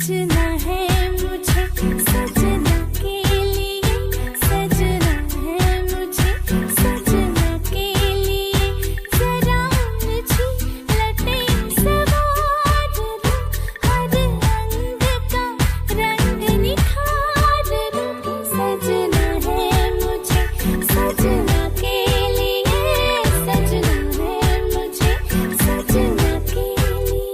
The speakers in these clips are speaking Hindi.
सजना है मुझे सजना के लिए, सजना है मुझे सजना के लिए, जरा मुझे लटे सवार दो, हर रंग का रंग निखार दो। सजना है मुझे सजना के लिए, सजना है मुझे सजना के लिए।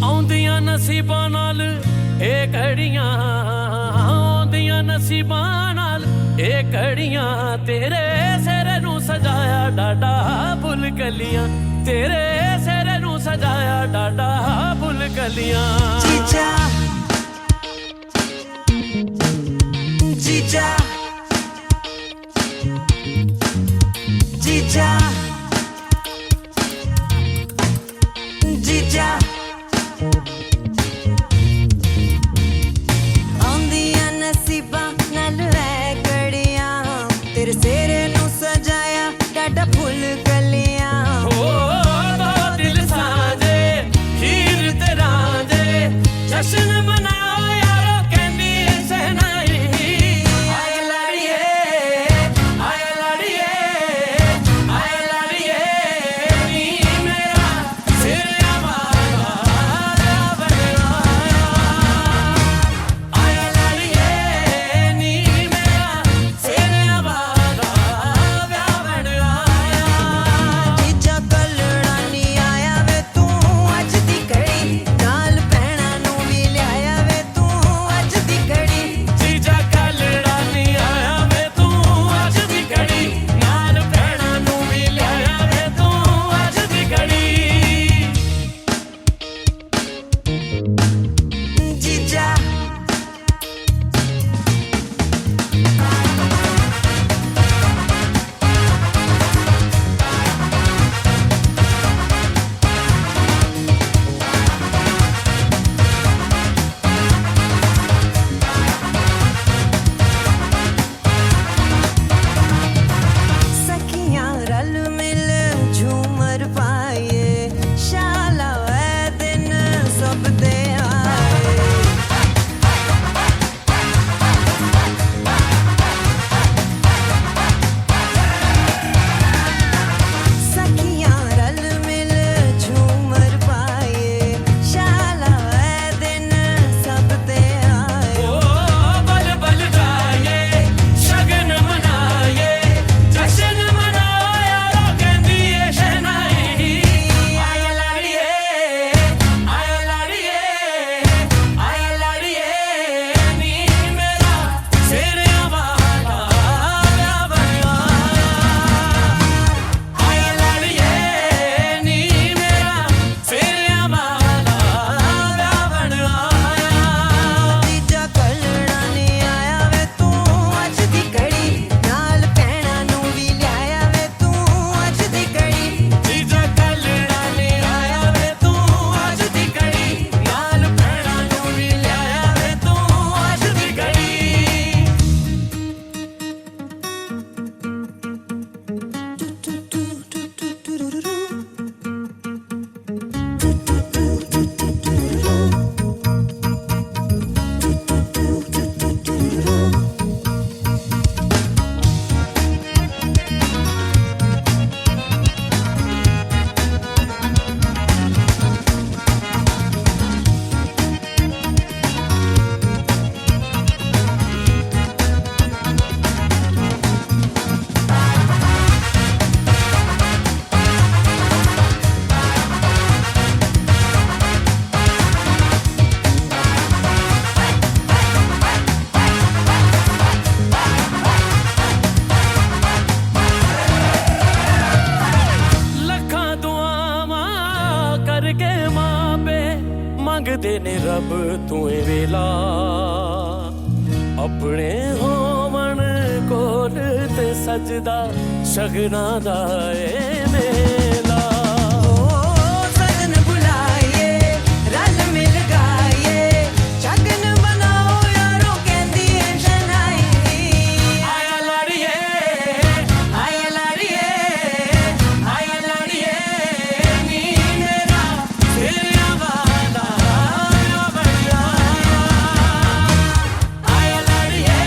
ਆਉਂਦੀਆਂ ਨਸੀਬਾਂ ਨਾਲ ਇਹ ਘੜੀਆਂ, ਆਉਂਦੀਆਂ ਨਸੀਬਾਂ ਨਾਲ ਇਹ ਘੜੀਆਂ, ਤੇਰੇ ਸਿਰ ਨੂੰ ਸਜਾਇਆ ਡਾਡਾ ਫੁੱਲ ਕਲੀਆਂ, ਤੇਰੇ ਸਿਰ ਨੂੰ ਸਜਾਇਆ ਡਾਡਾ ਫੁੱਲ ਕਲੀਆਂ। जीजा जीजा जीजा जीजा आंदियां नसीबां नाल ऐ घड़ियां, तेरे सिर नूं सजाया डाडा फुल कलियां। ओ दो दिल साझे हीर ते रांझे, जश्न मनाओ यारो कहंदी सहनाई। आए लाड़िए आए लाड़िए आए लाड़िए, नी मेरा सिर आवारा ਮੰਗਦੇ ਨੇ ਰੱਬ ਤੂੰ ਏ ਵੇਲਾ ਆਪਣੇ ਹੋਵਣ ਕੋਲ ਤੇ ਸਜਦਾ ਸ਼ਗਨਾਂ ਦਾ ਏ ਮੇਲਾ सजन बुलाइए रल मिल गाइए शगन बनाओ यारो कहंदी है शनाई ਆਇਆ ਲੜੀਏ आया लाड़िए ਨੀ ਮੇਰਾ ਤੇਰਾ ਵਾਦਾ ਬਣਿਆ ਆਇਆ ਲੜੀਏ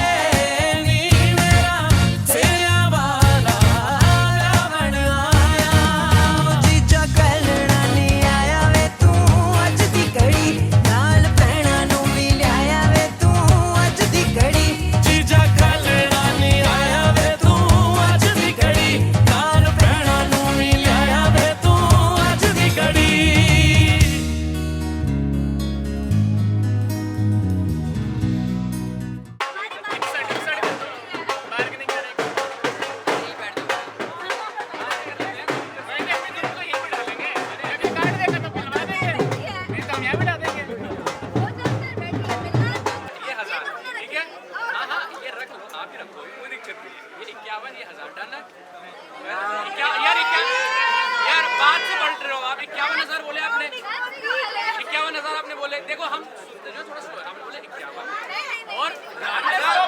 ਨੀ ਮੇਰਾ ਤੇਰਾ ਵਾਦਾ ਬਣਿਆ जीजा कलना नहीं आया वे तू अज दी घड़ी नाल भैणा नू भी लियाया वे तू अज दी घड़ी ਜੀਜਾ ਕੱਲਣਾ ਨਹੀਂ ਆਇਆ ਵੇ ਤੂੰ ਅੱਜ ਦੀ ਘੜੀ ਨਾਲ ਭੈਣਾਂ ਨੂੰ ਵੀ ਲਿਆਇਆ ਵੇ ਤੂੰ ਅੱਜ ਦੀ ਘੜੀ यार बात से पलट रहे हो आप 51,000 बोले आपने 51,000 आपने बोले देखो हम सुनते जो थोड़ा स्लो है हमने बोले 51 और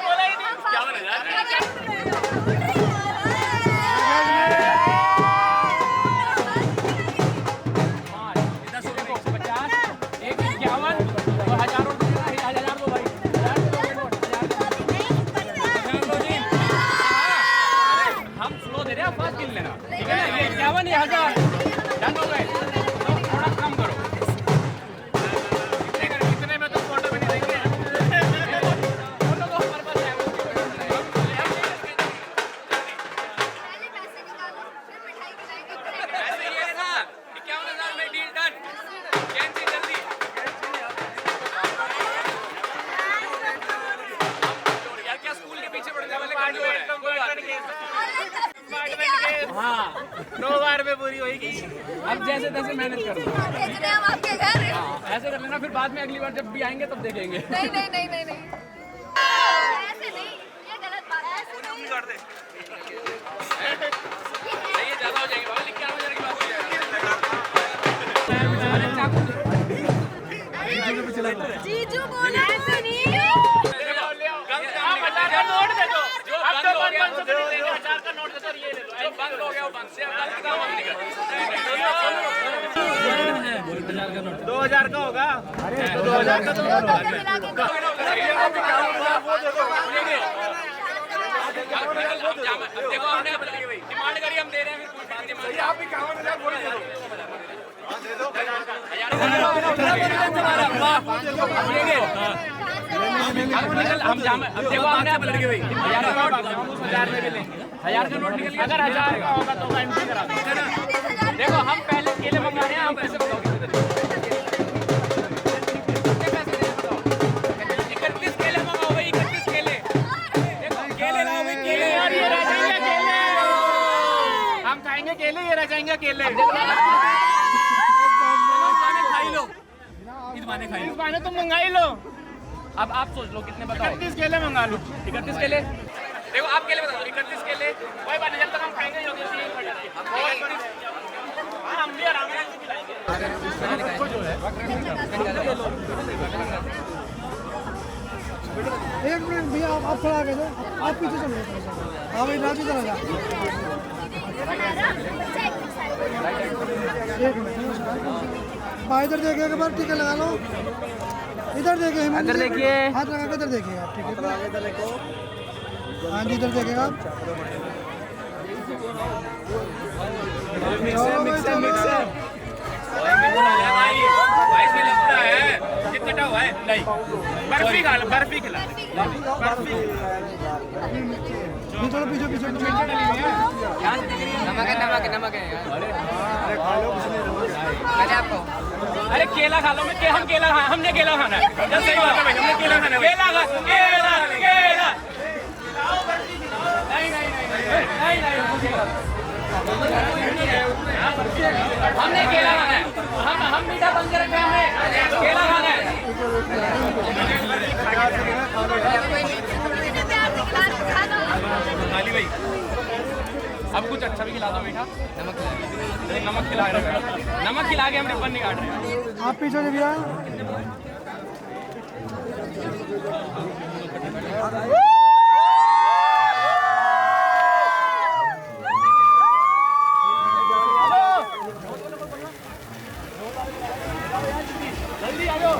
बोला ही नहीं 51,000 हम स्लो दे रहे हैं फास्ट गिन लेना ठीक है ना ये 51,000 डन हो गए तो थोड़ा कम करो कितने में तो फोटो भी नहीं देंगे फोटो तो हमारे पास है ऐसे ये है ना 51,000 में डील डन कैंसिल जल्दी यार क्या स्कूल के पीछे पड़ जाने वाले कोई बात नहीं हाँ 2 बार में पूरी होगी अब जैसे तैसे मेहनत कर लो आपके घर ऐसे कर लेना फिर बाद में अगली बार जब भी आएंगे तब देखेंगे नहीं ऐसे नहीं ये गलत बात है ऐसे नहीं कर दे नहीं ये ज्यादा हो जाएगी बाबा 51,000 की बात हो जीजू बोला ऐसे नहीं नोट दे दो जो बंद हो गया 1,000 का नोट दे दो ये ले लो जो बंद हो गया वो बंद से अब कितना बंद निकल 2,000 का होगा अरे 2,000 का तो देखो हमने डिमांड करी हम दे रहे हैं फिर कोई डिमांड आप भी 51,000 बोल दे दो हम जाम अब देखो हमने अब लड़के भाई 1,000 का नोट हम उस 1,000 में भी लेंगे 1,000 का नोट निकल गया अगर 1,000 का होगा तो एंट्री करा दो देखो हम पहले केले मंगा रहे हैं हम पैसे बताओ कितने देते 31 केले मंगाओ भाई 31 केले देखो केले लाओ भाई केले यार ये रह जाएंगे केले हम खाएंगे केले ये रह जाएंगे केले खाई लो इस बहाने तुम मंगा ही लो अब आप सोच लो कितने बताओ 31 केले मंगा लो 31 केले देखो आप केले बता दो 31 केले कोई बात नहीं जब तक हम खाएंगे ही होगी हम भी आराम से खिलाएंगे एक मिनट भैया आप थोड़ा आगे जाओ आप पीछे चलो हाँ भाई राजू चला जा एक मिनट इधर देखिए एक बार टीका लगा लो इधर देखिए इधर देखिए हाथ लगा के इधर देखिए आप ठीक है हाँ जी इधर देखिएगा आप बर्फी खा लो बर्फी खिला बर्फी थोड़ा पीछे पीछे नमक है आपको अरे केला खा लो मैं हम केला खाए हमने केला खाना है जब सही बात है भाई हमने केला खाना है केला केला केला नहीं हमने केला खाना है हम मीठा बंद कर रखे हैं हमने केला खाना खाली भाई अब कुछ अच्छा भी खिला दो मीठा। नमक खिला रहे हैं, नमक खिला के हम रिबन नहीं काट रहे हैं। आप पीछे से भैया जल्दी आ जाओ।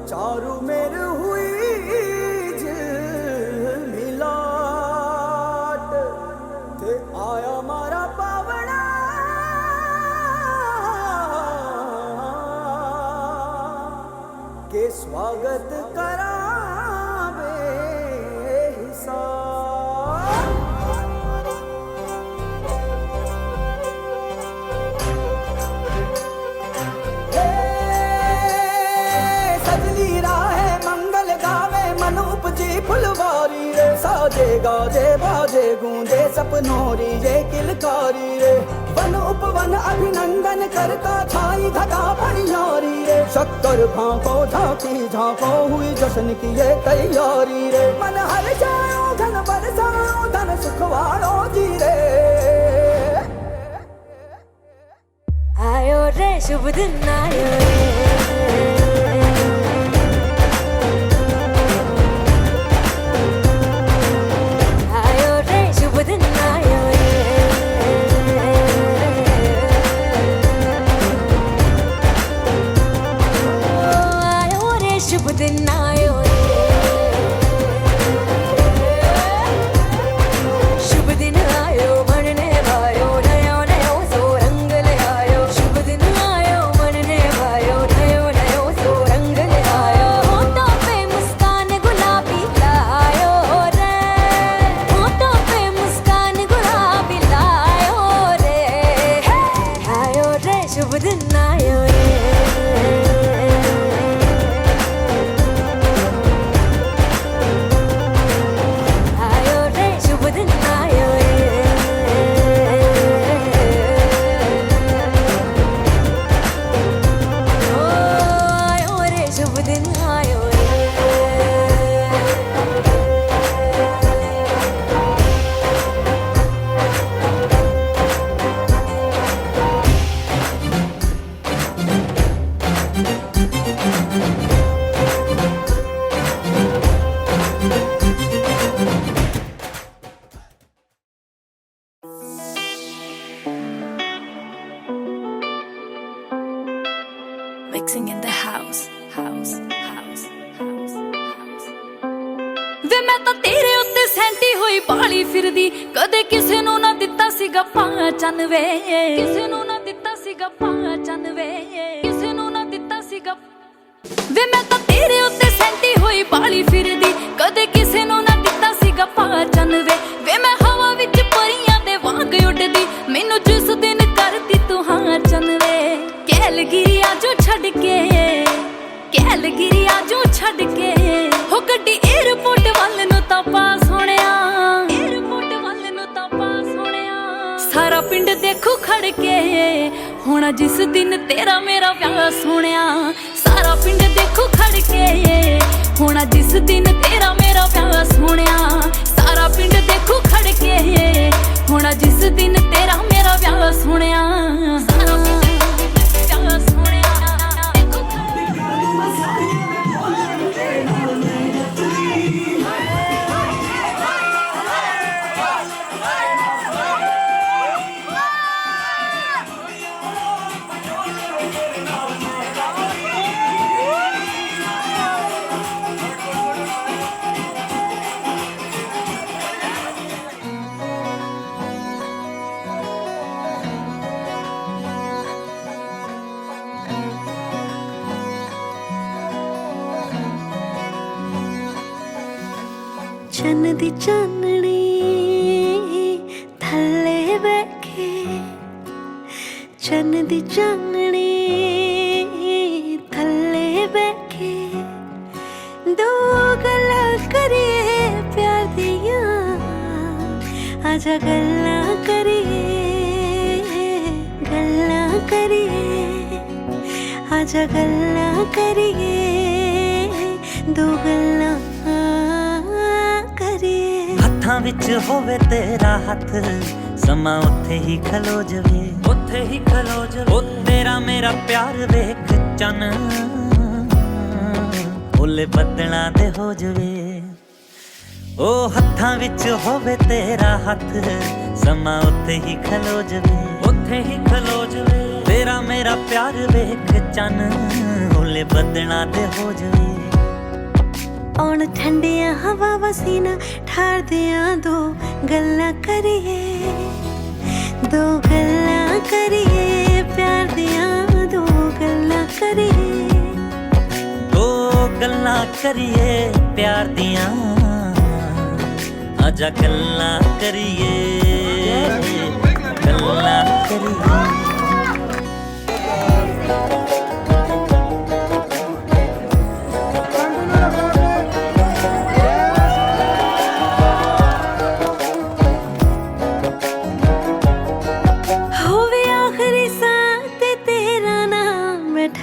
चारू मेर हुई झिलमिलाट ते आया मारा पावड़ा के स्वागत करावे हिसाब। उपजी फुलवारी रे साजे गाजे बाजे गूंजे सपनोरी ये किलकारी रे वन उपवन अभिनंदन करता छाई घटा भरियारी रे शक्कर भांको झांकी झांको हुई जश्न की ये तैयारी रे मन हर जाओ धन बरसाओ धन सुखवाड़ो जी रे आयो रे शुभ दिन आयो रे Mixing in the house. ਵੇ ਮੈਂ ਤਾਂ ਤੇਰੇ ਉੱਤੇ ਸੈਂਟੀ ਹੋਈ ਬਾਲੀ ਫਿਰਦੀ ਕਦੇ ਕਿਸੇ ਨੂੰ ਨਾ ਦਿੱਤਾ ਸੀਗਾ 95 ਕਿਸੇ ਨੂੰ ਨਾ ਦਿੱਤਾ ਸੀ ਸੀਗਾ ਪਾਚਨ ਵੇ ਕਿਸੇ ਨੂੰ ਨਾ ਦਿੱਤਾ ਸੀਗਾ ਵੇ ਮੈਂ ਤਾਂ ਤੇਰੇ ਉੱਤੇ ਸੈਂਟੀ ਹੋਈ ਬਾਲੀ ਫਿਰਦੀ ਕਦੇ ਕਿਸੇ ਨੂੰ ਨਾ ਦਿੱਤਾ ਸੀਗਾ ਪਾਚਨ ਵੇ ਮੈਂ ਹਵਾ ਵਿੱਚ ਪਰੀਆਂ ਦੇ ਵਾਂਗ ਉੱਡਦੀ ਮੈਨੂੰ ਜਿਸ ਦਿਨ ਕਰਦੀ ਤੂੰ ਹਾਂ ਚਨ ਵੇ ਕੈਲਗਰੀ ਆਜੋ ਛੱਡ ਕੇ ਕੈਲਗਰੀ ਆਜੋ ਛੱਡ ਕੇ ਹੋ ਗੱਡੀ 에어ਪੋਰਟ ਵੱਲ ਨੂੰ ਤਾਂ ਪਾਸ ਹੋਣਿਆ 에어ਪੋਰਟ ਵੱਲ ਨੂੰ ਤਾਂ ਪਾਸ ਹੋਣਿਆ ਸਾਰਾ ਪਿੰਡ ਦੇਖੂ ਖੜ ਕੇ ਹੋਣਾ ਜਿਸ ਦਿਨ ਤੇਰਾ ਮੇਰਾ ਵਿਆਹ ਸੋਹਣਿਆ ਸਾਰਾ ਪਿੰਡ ਦੇਖੂ ਖੜ ਕੇ ਹੋਣਾ ਜਿਸ ਦਿਨ ਤੇਰਾ ਮੇਰਾ ਵਿਆਹ ਸੋਹਣਿਆ ਸਾਰਾ ਪਿੰਡ ਦੇਖੂ ਖੜ ਕੇ ਹੋਣਾ ਜਿਸ ਦਿਨ ਤੇਰਾ ਮੇਰਾ ਵਿਆਹ ਸੋਹਣਿਆ ਸਾਰਾ ਪਿੰਡ ਵਿਆਹ ਸੋਹਣਿਆ ਦੇਖੋ ਚੰਨ ਦੀ ਚਾਨਣੀ ਥੱਲੇ ਬੈਠੇ ਚੰਨ ਦੀ ਚਾਨਣੀ ਥੱਲੇ ਬੈਠੇ ਦੋ ਗੱਲਾਂ ਕਰੀਏ ਪਿਆਰ ਦੀਆਂ ਆਜਾ ਗੱਲਾਂ ਕਰੀਏ ਆਜਾ ਗੱਲਾਂ ਕਰੀਏ ਦੋ ਗੱਲਾਂ ਹੱਥਾਂ ਵਿੱਚ ਹੋਵੇ ਤੇਰਾ ਹੱਥ ਸਮਾਂ ਉੱਥੇ ਹੀ ਖਲੋ ਜਵੇ ਉੱਥੇ ਹੀ ਖਲੋ ਜਵੇ ਉਹ ਤੇਰਾ ਮੇਰਾ ਪਿਆਰ ਵੇਖ ਚੰਨ ਓਲੇ ਬੱਦਲਾਂ ਦੇ ਹੋ ਜਵੇ ਉਹ ਹੱਥਾਂ ਵਿੱਚ ਹੋਵੇ ਤੇਰਾ ਹੱਥ ਸਮਾਂ ਉੱਥੇ ਹੀ ਖਲੋ ਜਵੇ ਉੱਥੇ ਹੀ ਖਲੋ ਜਵੇ ਤੇਰਾ ਮੇਰਾ ਪਿਆਰ ਵੇਖ ਚੰਨ ਓਲੇ ਬੱਦਲਾਂ ਦੇ ਹੋ ਜਵੇ ਔਣ ਠੰਡੀਆਂ ਹਵਾਵਾਂ ਸੀਨਾ ਠਾਰਦਿਆਂ ਦੋ ਗੱਲਾਂ ਕਰੀਏ ਪਿਆਰ ਦੀਆਂ ਦੋ ਗੱਲਾਂ ਕਰੀਏ ਗੱਲਾਂ ਕਰੀਏ ਪਿਆਰ ਦੀਆਂ ਆਜਾ ਗੱਲਾਂ ਕਰੀਏ ਗੱਲਾਂ ਕਰੀਏ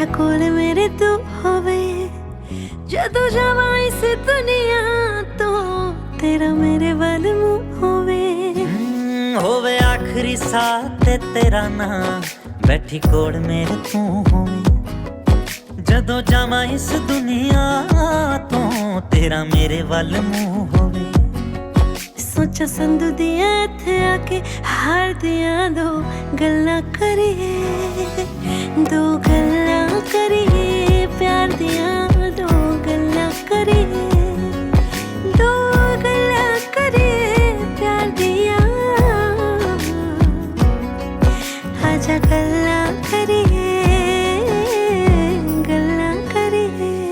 ਕੋਲ ਮੇਰੇ ਤੂੰ ਹੋਵੇ ਜਦੋਂ ਜਾਵਾਂ ਇਸ ਦੁਨੀਆ ਤੋਂ ਤੇਰਾ ਮੇਰੇ ਵੱਲ ਮੂੰਹ ਹੋਵੇ ਆਖਰੀ ਸਾਹ ਤੇ ਤੇਰਾ ਨਾਂ ਬੈਠੀ ਕੋਲ ਮੇਰੇ ਤੂੰ ਹੋਵੇ ਜਦੋਂ ਜਾਵਾਂ ਇਸ ਦੁਨੀਆ ਤੋਂ ਤੇਰਾ ਮੇਰੇ ਵੱਲ ਮੂੰਹ ਹੋਵੇ ਸੋਚਾਂ ਸੰਧੂ ਦੀਆਂ ਇੱਥੇ ਆ ਕੇ ਹਾਰ ਦੀਆਂ ਦੋ ਗੱਲਾਂ ਕਰੀਏ ਦੋ ਗੱਲਾਂ ਕਰੀਏ ਪਿਆਰ ਦੀਆਂ ਦੋ ਗੱਲਾਂ ਕਰੀਏ ਦੋ ਗੱਲਾਂ ਕਰੀਏ ਪਿਆਰ ਦੀਆਂ ਆਜਾ ਗੱਲਾਂ ਕਰੀਏ ਗੱਲਾਂ ਕਰੀਏ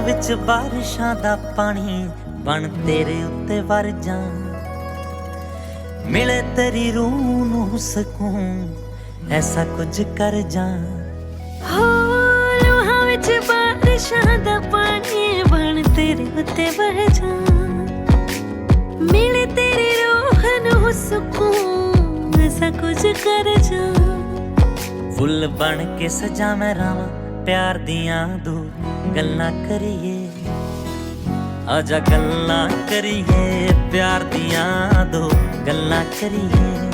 ਵਿੱਚ ਬਾਰਿਸ਼ਾਂ ਦਾ ਪਾਣੀ ਬਣ ਤੇਰੇ ਉੱਤੇ ਵਰ ਜਾ ਮਿਲੇ ਤੇਰੀ ਰੂਹ ਨੂੰ ਸਕੂਨ ਐਸਾ ਕੁਝ ਕਰ ਜਾ ਹੋ ਲੂਹਾਂ ਵਿੱਚ ਬਾਰਿਸ਼ਾਂ ਦਾ ਪਾਣੀ ਬਣ ਤੇਰੇ ਉੱਤੇ ਵਰ ਜਾ ਮਿਲੇ ਤੇਰੀ ਰੂਹ ਨੂੰ ਸਕੂਨ ਐਸਾ ਕੁਝ ਕਰ ਜਾ ਫੁੱਲ ਬਣ ਕੇ ਸਜਾ ਮੈਂ ਰਾਵਾਂ ਪਿਆਰ ਦੀਆਂ ਦੋ ਗੱਲਾਂ ਕਰੀਏ ਆਜਾ ਗੱਲਾਂ ਕਰੀਏ ਪਿਆਰ ਦੀਆਂ ਦੋ ਗੱਲਾਂ ਕਰੀਏ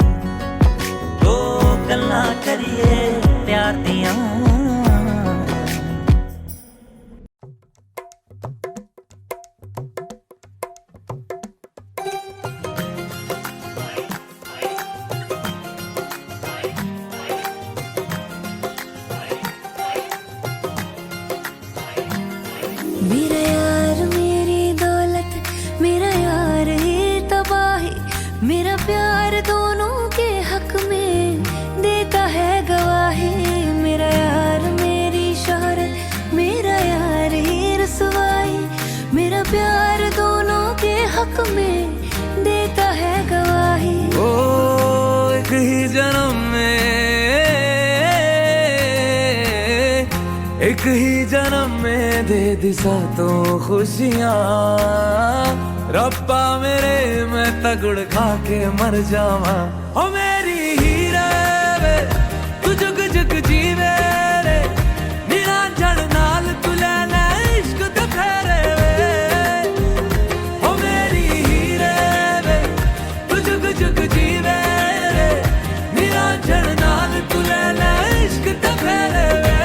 ਦੋ ਗੱਲਾਂ ਕਰੀਏ ਪਿਆਰ ਦੀਆਂ एक ही जन्म में दे दिशा तो खुशियाँ रब्बा मेरे मैं तगड़ खा के मर जावा ओ मेरी हीरे वे तू जुग जुग जीवे रे नीला जड़ नाल तू ले ले इश्क ते फेरे वे ओ मेरी हीरे वे तू जुग जुग जीवे रे नीला जड़ नाल तू ले ले इश्क ते फेरे वे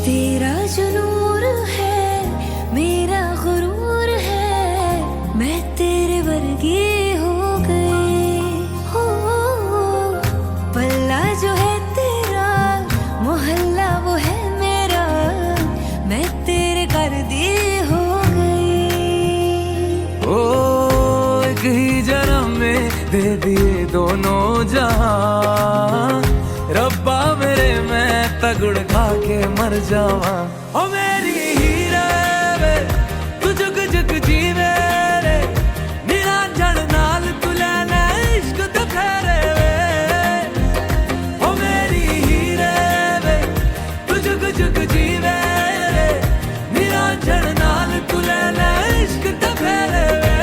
तेरा जो नूर है मेरा गुरूर है मैं तेरे वर्गी हो गई हो पल्ला जो है तेरा मोहल्ला वो है मेरा मैं तेरे कर दी हो गई ओ एक ही जन्म में दे दिए दोनों जहां रब्बा मेरे मैं तगड़ खा के मर जावा ओ मेरी हीरे वे तू जुग जुग जीवे रे नीला जड़ नाल तू ले ले इश्क ते फेरे वे ओ मेरी हीरे वे तू जुग जुग जीवे रे नीला जड़ नाल तू ले ले इश्क ते फेरे वे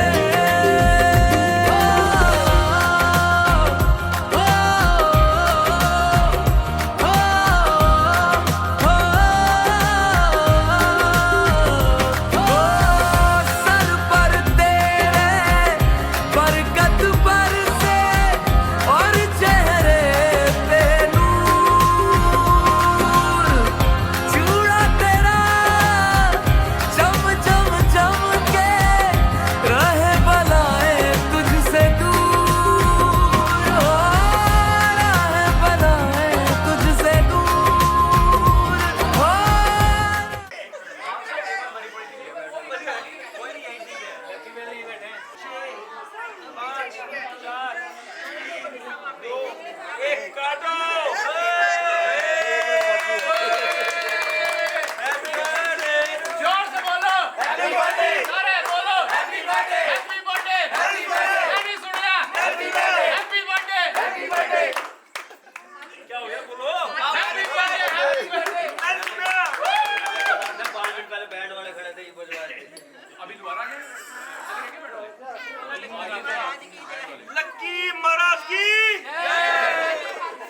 लक्की महाराज की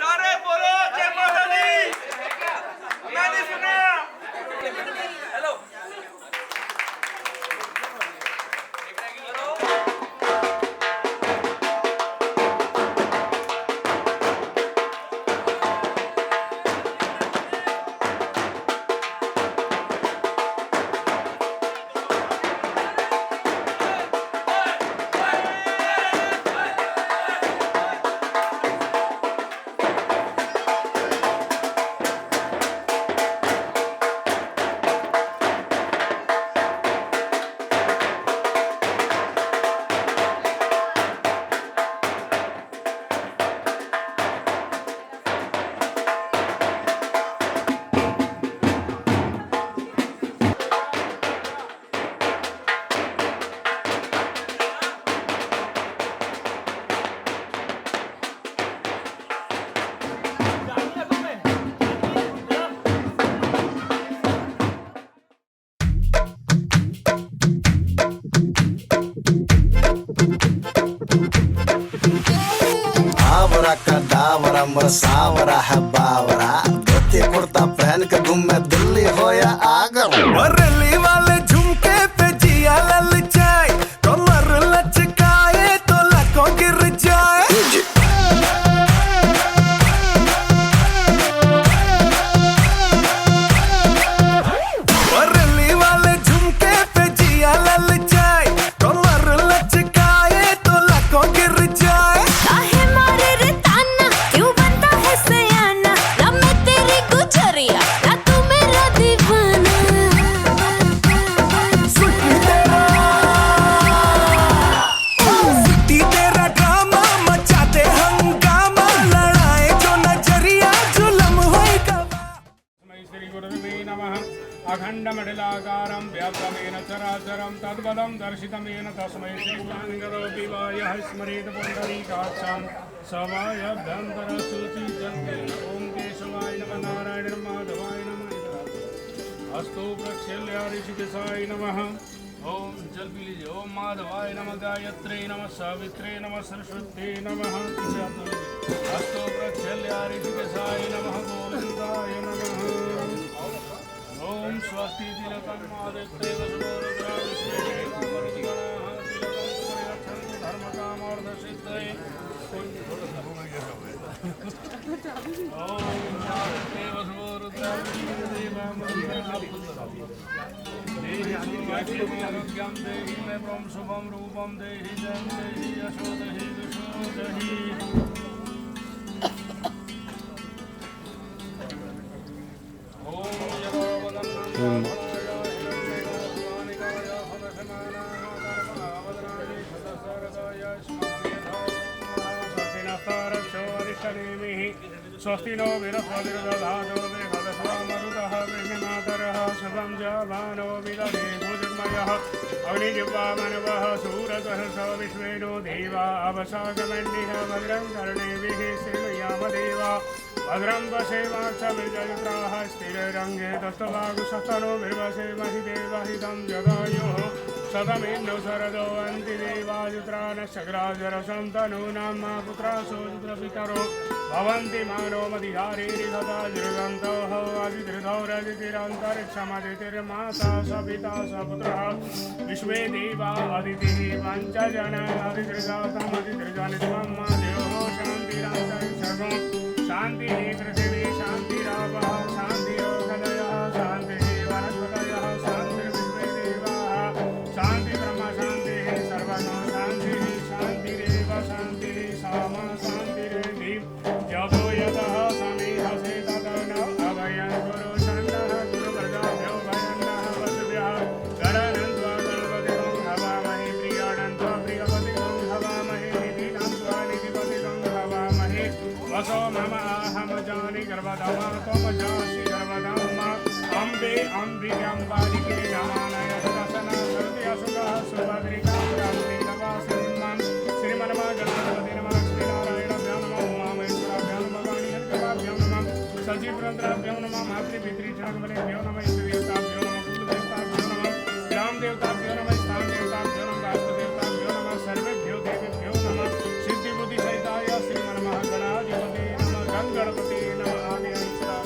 सारे बोलो जय माता दी मैंने सुना हेलो कदावरा मोर सावरा है बावरा धोती कुर्ता पहन के घूमे दिल्ली हो या आगरा रली वाले झुमके पे जिया ललचाए कमर लचकाए तो लको गिर जाए रली वाले झुमके पे जिया ललचाए कमर लचकाए तो लको गिर जाए काहे मारे रे ताना क्यों बनता है सयाना ना मैं तेरी गुजरिया ना तू मेरा तद्पदं दर्शितमेन तस्मै श्रीमान् करोति वा यः स्मरेत् पुण्डरीकाक्षां स वा यभ्यन्तरशुचिजन्तेन ॐ केशवाय नमः नारायण माधवाय नमः अस्तु प्रक्षेल्या ऋषिकेशाय नमः ओम जल पी लीजिए। ओम माधवाय नमः गायत्रे नमः सावित्रे नमः सरस्वती नमः अस्तु प्रक्षेल्या ऋषिकेशाय नमः गोविन्दाय नमः ओम स्वस्ति तिलकं आदित्ये वसुरुद्रा विश्वे देवगणाः तिलकं परिरक्षन्तु धर्मकामोर्धसिद्धये ओम आदित्ये वसुरुद्रा विश्वे देवगणाः आरोग्यं देहि मे ब्रह्म शुभं रूपं देहि जयं देहि यशो देहि दुषो देहि ओम यदा वदन्नं स्वस्ति नो बृहस्पतिर्दधातु बृहदस्वा मरुतः वृषमातरः शुभं जवानो विदधे भुजन्मयः अग्निजिह्वामनवः सूरतः स विश्वेनो देवा अवसागमण्डिः भद्रं कर्णेभिः शृणुयामदेवा भद्रं पश्येमाक्षभिर्जयत्राः स्थिररङ्गे तस्तवागुशस्तनो बिर्वसेमहि देवहितं जगायुः सदमेन्दो शरदो अन्ति देवायुत्रानशग्राजरसं तनूनां मा पुत्रासो रुद्रपितरो भवन्ति मानो मदिहारेरि सदा जृगन्तोः अदिधृतौ रदितिरन्तरिक्षमदितिर्माता सपिता सपुत्रः विश्वे देवा अदितिः पञ्चजना अदिधृजातमदिधृजनित्वं मा देवो शान्तिरान्तरिक्षगो शान्तिः पृथिवी शान्तिरापः शान्तिरोगदयः शान्तिः वनस्पतयः शान्तिर्विश्वे देवाः शान्ति ब्रह्म शान्तिः सर्वनो शान्तिः शान्तिरेव शान्तिः सामा शान्तिरेवि जपो यतः समीहसे ततो न अभयं गुरु षण्णः गुरुप्रजाभ्यो भयन्नः वसुभ्यः गणनन्त्वा गणपतिं हवामहे प्रियाणन्त्वा प्रियपतिं हवामहे निधिनन्त्वा निधिपतिं हवामहे वसो मम अहम जानि गर्भधामा त्वं जासि गर्भधामा अम्बे अम्बिकां बालिके नमानय दशना सर्वति असुखः सुभद्रिकां रात्रि नवासिन्मां श्रीमन्मा गणपति नमः श्रीनारायणाभ्यो नमः उमामहेश्वराभ्यो नमः वाणीहर्कवाभ्यो नमः सजीवरन्ध्राभ्यो नमः मातृपितृजनकबलेभ्यो नमः इष्टदेवताभ्यो नमः कुलदेवताभ्यो नमः ग्रामदेवताभ्यो नमः स्थानदेवताभ्यो नमः राष्ट्रदेवताभ्यो नमः सर्वेभ्यो देवेभ्यो नमः सिद्धिबुद्धिसहिताय श्रीमन्मः गणाधिपते नमः गणपते नमः आदिअंशराय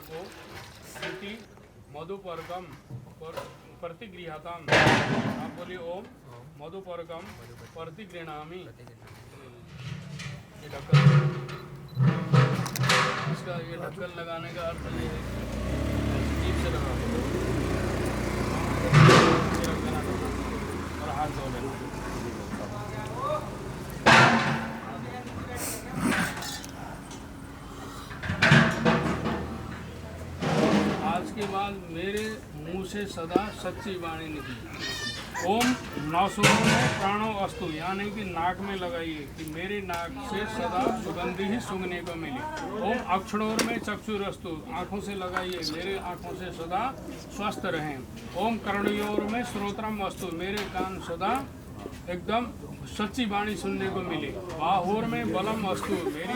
को इति मधुपर्कम प्रतिगृहताम। आप बोलिए ओम मधुपर्कम प्रतिगृह्णामि। ये ढक्कन, इसका ये ढक्कन लगाने का अर्थ ये है जीभ से लगा और हाथ धो लेना। आज के बाद मेरे मुंह से सदा सच्ची वाणी निकली। ओम नासुरों में प्राणो अस्तु, यानी कि नाक में लगाइए कि मेरी नाक से सदा सुगंधी ही सूंघने को मिले। ओम अक्षणोर में चक्षुरस्तु, आँखों से लगाइए मेरे आँखों से सदा स्वस्थ रहें। ओम कर्णयोर में श्रोत्रम अस्तु, मेरे कान सदा एकदम सच्ची वाणी सुनने को मिले। बाहोर में बलम अस्तु, मेरी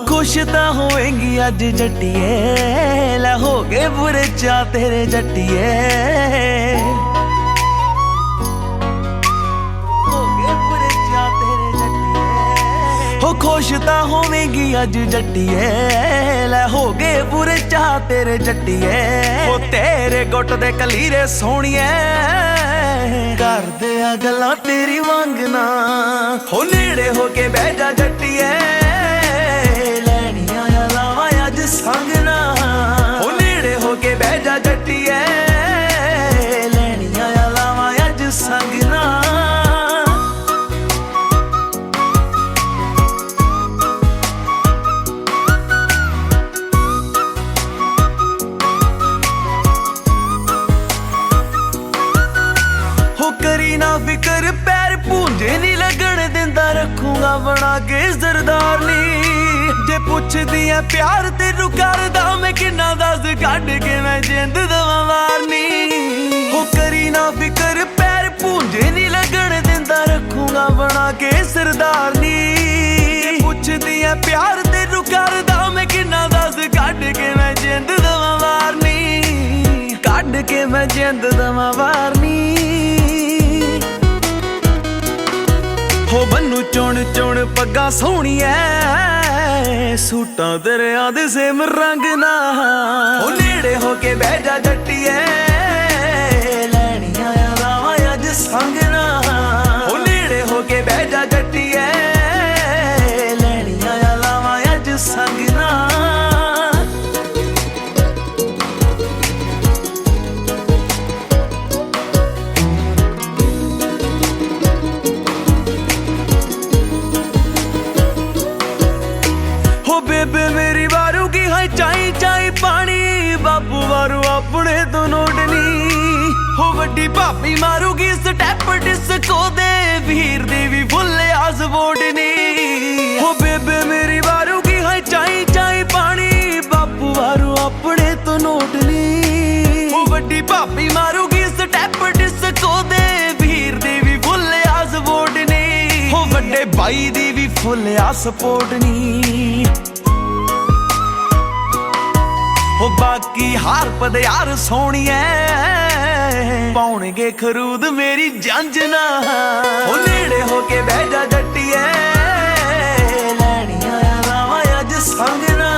खुश ਤਾਂ ਹੋਏਗੀ ਅੱਜ ਜੱਟੀਏ, ਲੈ ਹੋ ਗਏ ਬੁਰੇ ਚਾ ਤੇਰੇ ਜੱਟੀਏ, ਹੋ ਗਏ ਬੁਰੇ ਚਾ ਤੇਰੇ ਜੱਟੀਏ। ਹੋ ਖੁਸ਼ ਤਾਂ ਹੋਵੇਂਗੀ ਅੱਜ ਜੱਟੀਏ, ਲੈ ਹੋ ਗਏ ਬੁਰੇ ਚਾ ਤੇਰੇ ਜੱਟੀਏ। ਹੋ ਤੇਰੇ ਗੁੱਟ ਦੇ ਕਲੀਰੇ ਸੋਹਣੀਏ, ਕਰਦੇ ਆ ਗੱਲਾਂ ਤੇਰੀ ਵਾਂਗਣਾ। ਹੋ ਨੇੜੇ ਹੋ ਕੇ ਬਹਿ ਜਾ ਜੱਟੀਏ, ਸੰਗਣਾ। ਉਹ ਨੇੜੇ ਹੋ ਕੇ ਬਹਿ ਜਾ ਜੱਟੀਏ, ਲੈਣੀਆਂ ਆ ਲਾਵਾਂ ਅੱਜ ਸੰਗਣਾ। ਹੋ ਕਰੀ ਨਾ ਫਿਕਰ, ਪੈਰ ਪੂੰਝੇ ਨਹੀਂ ਲੱਗਣ ਦਿੰਦਾ, ਰੱਖੂਗਾ ਬਣਾ ਕੇ ਜ਼ਰਦਾਰਨੀ। ਜੇ ਪੁੱਛਦੀ ਐ ਪਿਆਰ ਤੈਨੂੰ ਕਰਦਾ ਮੈਂ ਕਿੰਨਾ, ਦੱਸ ਕੱਢ ਕੇ ਮੈਂ ਜਿੰਦ ਦਵਾਂ ਵਾਰਨੀ। ਹੋ ਕਰੀ ਨਾ ਫਿਕਰ, ਪੈਰ ਪੂੰਝੇ ਨਹੀਂ ਲੱਗਣ ਦਿੰਦਾ, ਰੱਖੂਗਾ ਬਣਾ ਕੇ ਸਰਦਾਰਨੀ। ਜੇ ਪੁੱਛਦੀ ਐ ਪਿਆਰ ਤੈਨੂੰ ਕਰਦਾ ਮੈਂ ਕਿੰਨਾ, ਦੱਸ ਕੱਢ ਕੇ ਮੈਂ ਜਿੰਦ ਦਵਾਂ ਵਾਰਨੀ। ਕੱਢ ਕੇ ਮੈਂ ਜਿੰਦ ਦਵਾਂ ਵਾਰਨੀ। ਹੋ ਬੰਨੂ ਚੁਣ ਚੁਣ ਪੱਗਾਂ ਸੋਹਣੀਐ, ਸੂਟਾਂ ਦਰਿਆ ਦੇ ਸੇਮ ਰੰਗ ਨਾ। ਉਹ ਨੇੜੇ ਹੋ ਕੇ ਬਹਿ ਜਾ ਜੱਟੀਏ, ਲੈਣੀਆਂ ਆ ਲਾਵਾਂ ਅੱਜ ਸੰਗਣਾ। ਉਹ ਨੇੜੇ ਹੋ ਕੇ ਬਹਿ ਜਾ ਜੱਟੀਏ, ਲੈਣੀਆਂ ਆ ਲਾਵਾਂ ਅੱਜ ਸੰਗਣਾ। ਬੇਬੇ ਮੇਰੀ ਵਾਰੂ ਕੀ ਹੈ ਚਾਈ ਚਾਈ ਪਾਣੀ, ਬਾਪੂ ਵਾਰੂ ਆਪਣੇ ਤੋਂ ਨੋਟ ਨੀ। ਹੋ ਵੱਡੀ ਭਾਬੀ ਮਾਰੂਗੀ ਸਟੈਪ ਡਿਸਕੋ ਦੇ, ਵੀਰ ਦੇ ਵੀ ਫੁੱਲ ਆਸਪੋਰਟ ਨੀ। ਹੋ ਬੇਬੇ ਮੇਰੀ ਵਾਰੂ ਕੀ ਹੈ ਚਾਈ ਚਾਈ ਪਾਣੀ, ਬਾਪੂ ਵਾਰੂ ਆਪਣੇ ਤੋਂ ਨੋਟ ਨੀ। ਹੋ ਵੱਡੀ ਭਾਬੀ ਮਾਰੂਗੀ ਸਟੈਪ ਡਿਸਕੋ ਦੇ, ਵੀਰ ਦੇ ਵੀ ਫੁੱਲ ਆਸਪੋਰਟ ਨੀ। ਹੋ ਵੱਡੇ ਬਾਈ ਦੀ ਵੀ ਫੁੱਲ ਆਸਪੋਰਟ ਨੀ। ਹੋ ਬਾਕੀ ਹਾਰ ਪਦਿਆਰ ਸੋਹਣੀਐ, ਪਾਉਣਗੇ ਖਰੂਦ ਮੇਰੀ ਜੰਜਨਾ। ਉਹ ਨੇੜੇ ਹੋ ਕੇ ਬਹਿ ਜਾ ਜੱਟੀਏ, ਲੈਣੀਆਂ ਆ ਲਾਵਾਂ ਅੱਜ ਸੰਗਣਾ।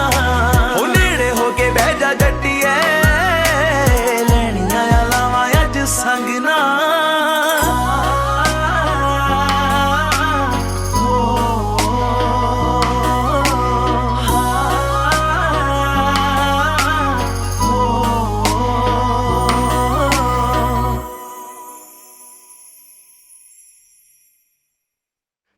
ਉਹ ਨੇੜੇ ਹੋ ਕੇ ਬਹਿ ਜਾ ਜੱਟੀਏ, ਲੈਣੀਆਂ ਆ ਲਾਵਾਂ ਅੱਜ ਸੰਗਣਾ।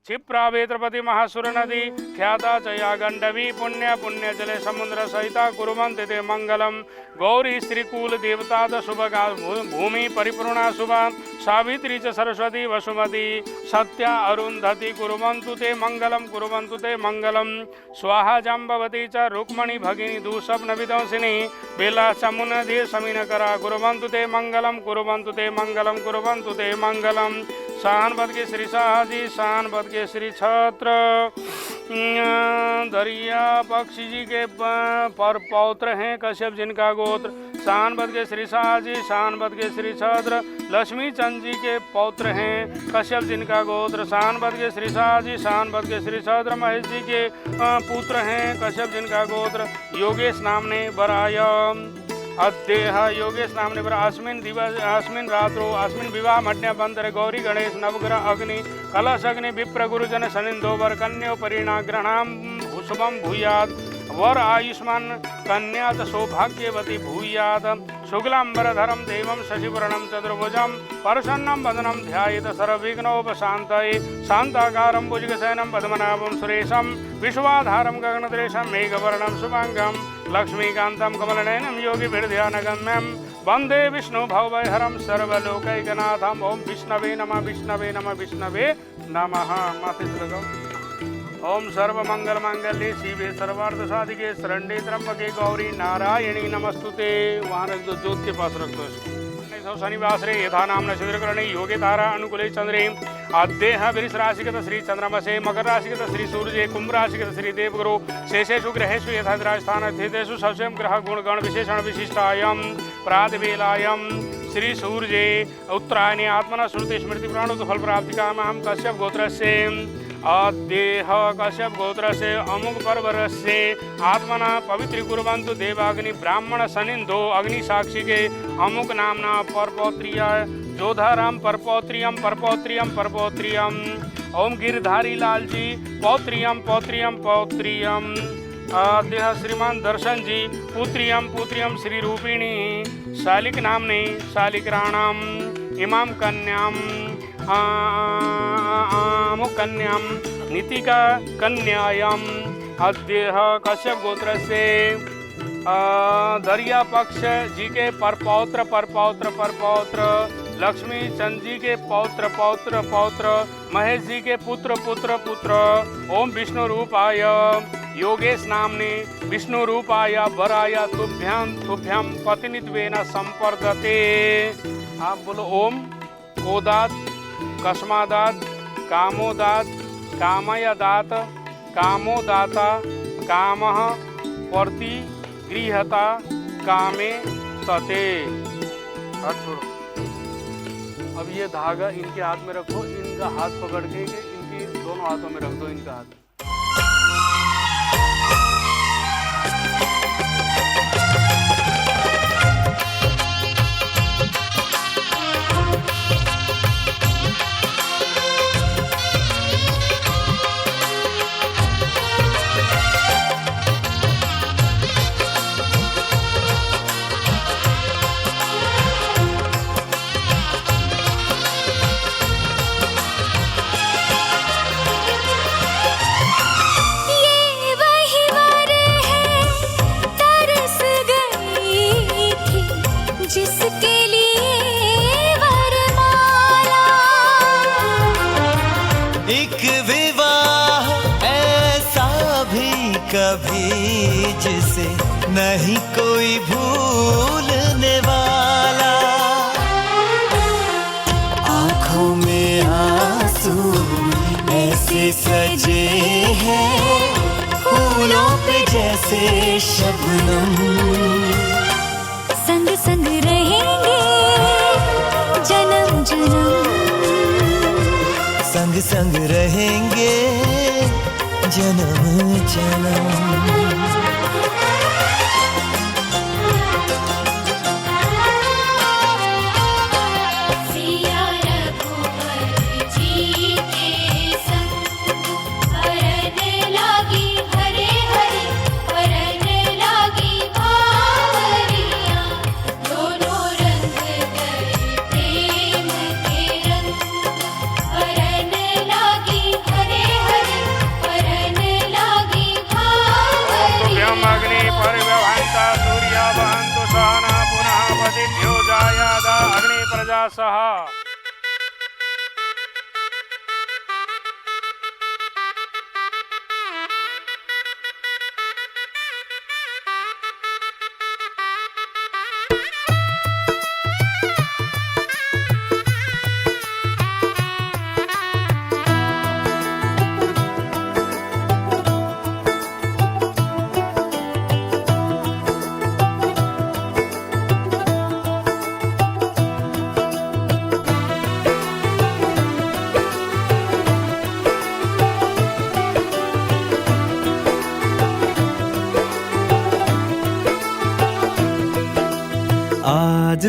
क्षिप्रावेत्रपति महासुर नदी ख्याता चया गंडवी पुण्य पुण्य जले समुद्र सहिता कुरुवन्ति ते मंगलम। गौरी स्त्रीकूल देवता शुभगा भूमि परिपूर्णा शुभा, सावित्री च सरस्वती वसुमती सत्या अरुन्धति कुरुवन्तु ते मंगलम कुरुवन्तु ते मंगलम। स्वाहा जाम्बवती च रुक्मणी भगिनी दुःस्वप्न विध्वंसिनी, बेला चमुनदे समीनकरा कुरुवन्तु ते मंगलम कुरुवन्तु ते मंगलम कुरुवन्तु ते मंगलम। शाहनपद के श्री शाहजी, शाहनपद के श्री छत्र दरिया पक्षी जी के पर पौत्र हैं कश्यप जिनका गोत्र, शानबद के श्री शाह जी, शानबद के श्री छद्र लक्ष्मी चंद जी के पौत्र हैं। कश्यप जिनका गोत्र शानबद के श्री शाह जी, शानबद के श्री छद्र महेश जी के पुत्र हैं। कश्यप जिनका गोत्र योगेश नामने वराय अद्देह योगेश नामने वर अस्मिन् दिवस अस्मिन् रात्रो अस्मिन् विवाह मध्याभ्यंतर गौरी गणेश नवग्रह अग्नि कलश अग्नि विप्र गुरुजन सनिंदो वर कन्यो परिणाग्रहणाम शुभम भूयात् वर आयुष्मान कन्या सौभाग्यवती भूयात् शुक्लांबरधरम देवम शशिवर्णम चतुर्भुजम प्रसन्नम वदनम ध्यायेत सर्वविघ्नोपशान्तये शान्ताकारं भुजगशयनं पद्मनाभं सुरेशं विश्वाधारं गगनद्रेशं मेघवर्णं शुभांगं लक्ष्मीकान्तं कमलनयनं योगिभिर्ध्यानगम्यं वन्दे विष्णु भवभयहरं सर्वलोकैकनाथं। ओम विष्णवे नमः, विष्णवे नमः, विष्णवे नमः। माथे से लगाओ। ओम सर्वमंगल मांगल्ये शिवे सर्वार्थ साधिके शरण्ये त्र्यंबके गौरी नारायणी नमस्तुते। वहाँ रख दो, ज्योत के पास रख दो इसको। शनिवासरे यथा नाम नक्षत्रकरणे योगे तारा अनुकूले चंद्रे आद्येह वृष राशिगत श्री चंद्रमसे मकर राशिगत श्री सूर्ये कुंभ राशिगत श्री देवगुरु शेषेषु ग्रहेषु यथा राजस्थान स्थितेषु सबसे ग्रह गुणगण विशेषण विशिष्टायम प्रातवेलायम श्री सूर्ये उत्तरायणे आत्मना श्रुति स्मृति प्राणोत फल प्राप्ति काम हम कश्यप गोत्रस्य अद्देह कश्यप गोत्रस्य अमुक पर्वरस्य आत्मना पवित्र कुर्वन्तु देवाग्नि ब्राह्मण सनिंदो अग्नि साक्षी के अमुक नामना परपौत्रिया जोधाराम परपौत्रियम परपौत्रियम परपौत्रियम। ओम गिरधारी लाल जी पौत्रियम पौत्रियम पौत्रियम। देह श्रीमान दर्शन जी पुत्रियम पुत्रियम श्री रूपिणी शालिक नामने शालिक्राणाम इमाम कन्याम कन्याम नीतिका कन्यायाम। अद्येह कश्यप गोत्र से दरिया पक्ष जी के परपौत्र परपौत्र परपौत्र लक्ष्मी चंद जी के पौत्र पौत्र पौत्र महेश जी के पुत्र पुत्र पुत्र। ओम विष्णु रूपाय योगेश नामने विष्णु रूपाय वराय तुभ्याम तुभ्याम पतिनित्वेन संपर्दते। आप बोलो ओम कोदात कस्मादात कामोदात कामयदात कामोदाता कामः प्रतिगृहता कामे तते। हाथ छोड़ो। अब ये धागा इनके हाथ में रखो, इनका हाथ पकड़ के इनकी दोनों हाथों में रख दो इनका हाथ। कभी जिसे नहीं कोई भूलने वाला, आंखों में आंसू ऐसे सजे हैं फूलों पे जैसे शबनम। संग संग रहेंगे जन्म जन्म, संग संग रहेंगे जन्म जन्म। सहा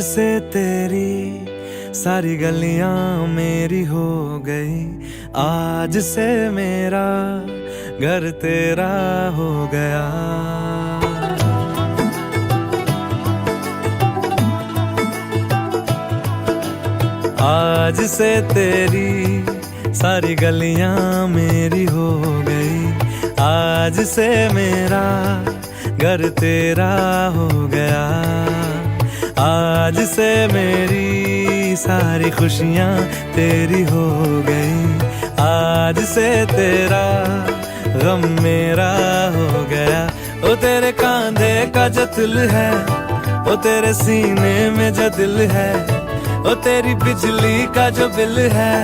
से तेरी सारी गलियां मेरी हो गई, आज से मेरा घर तेरा हो गया। आज से तेरी सारी गलियां मेरी हो गई, आज से मेरा घर तेरा हो गया। आज से मेरी सारी खुशियां तेरी हो गई, आज से तेरा गम मेरा हो गया। ओ तेरे कांधे का जो दिल है, ओ तेरे सीने में जो दिल है, ओ तेरी बिजली का जो बिल है,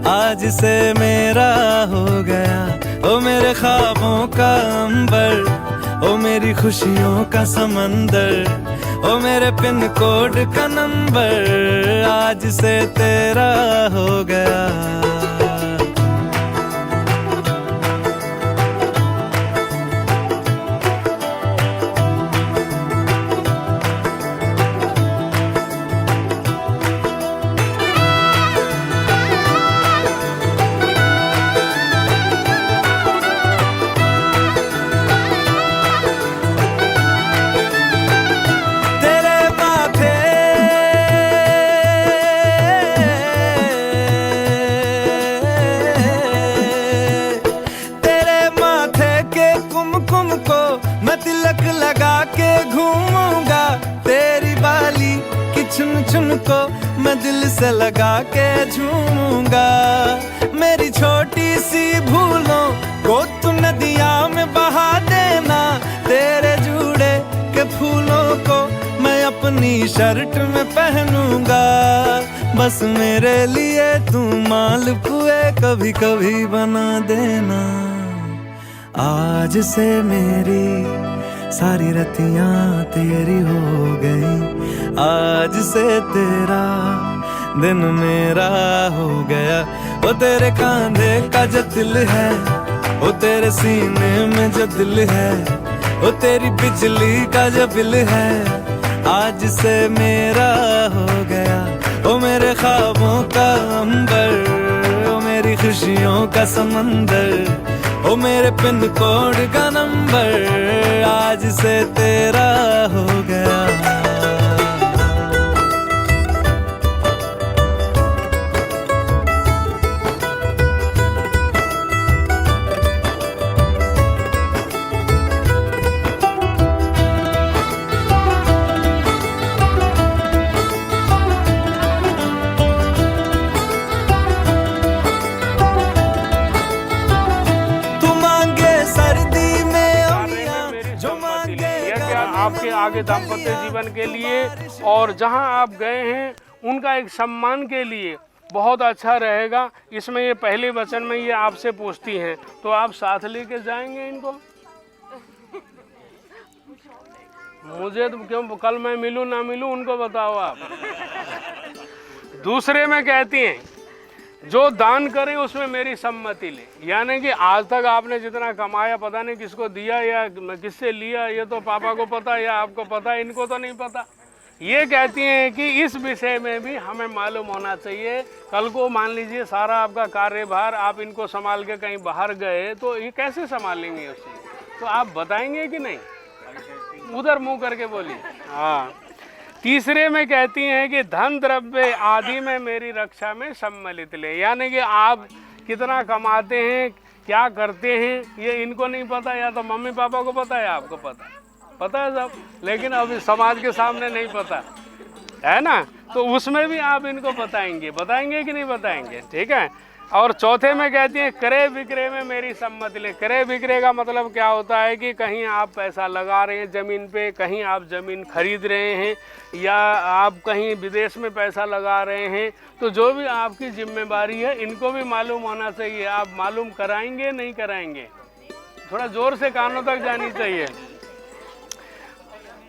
आज से मेरा हो गया। ओ मेरे ख्वाबों का अंबर, ओ मेरी खुशियों का समंदर, ओ मेरे पिन कोड का नंबर, आज से तेरा हो गया। को मैं दिल से लगा के झूमूंगा। मेरी छोटी सी भूलों को तू नदिया में बहा देना, तेरे जुड़े के फूलों को मैं अपनी शर्ट में पहनूंगा। बस मेरे लिए तू मालपुए कभी कभी बना देना। आज से मेरी सारी रतियां तेरी हो गई, आज से तेरा दिन मेरा हो गया। ओ तेरे कांधे का जो दिल है, ओ तेरे सीने में जो दिल है, ओ तेरी बिजली का जो बिल है, आज से मेरा हो गया। ओ मेरे ख्वाबों का अंबर, ओ मेरी खुशियों का समंदर, ओ मेरे पिन कोड का नंबर, आज से तेरा हो गया। आपके आगे दाम्पत्य जीवन के लिए और जहां आप गए हैं उनका एक सम्मान के लिए बहुत अच्छा रहेगा। इसमें ये पहले वचन में ये आपसे पूछती हैं, तो आप साथ लेके जाएंगे इनको? मुझे तो क्यों, कल मैं मिलूं ना मिलूं उनको बताओ आप। दूसरे में कहती हैं जो दान करे उसमें मेरी सम्मति ले, यानी कि आज तक आपने जितना कमाया पता नहीं किसको दिया या किससे लिया, ये तो पापा को पता या आपको पता, इनको तो नहीं पता। ये कहती हैं कि इस विषय में भी हमें मालूम होना चाहिए। कल को मान लीजिए सारा आपका कार्यभार आप इनको संभाल के कहीं बाहर गए तो ये कैसे संभालेंगे उसे, तो आप बताएंगे कि नहीं? उधर मुंह करके बोलिए। हाँ। तीसरे में कहती हैं कि धन द्रव्य आदि में मेरी रक्षा में सम्मिलित ले, यानी कि आप कितना कमाते हैं, क्या करते हैं, ये इनको नहीं पता, या तो मम्मी पापा को पता है, आपको पता है सब, लेकिन अभी समाज के सामने नहीं पता है ना, तो उसमें भी आप इनको बताएंगे कि नहीं बताएंगे? ठीक है। और चौथे में कहती हैं क्रय विक्रय में मेरी सम्मति ले। क्रय विक्रय का मतलब क्या होता है कि कहीं आप पैसा लगा रहे हैं ज़मीन पे, कहीं आप ज़मीन खरीद रहे हैं, या आप कहीं विदेश में पैसा लगा रहे हैं, तो जो भी आपकी जिम्मेदारी है इनको भी मालूम होना चाहिए। आप मालूम कराएंगे नहीं कराएंगे? थोड़ा ज़ोर से कानों तक जानी चाहिए।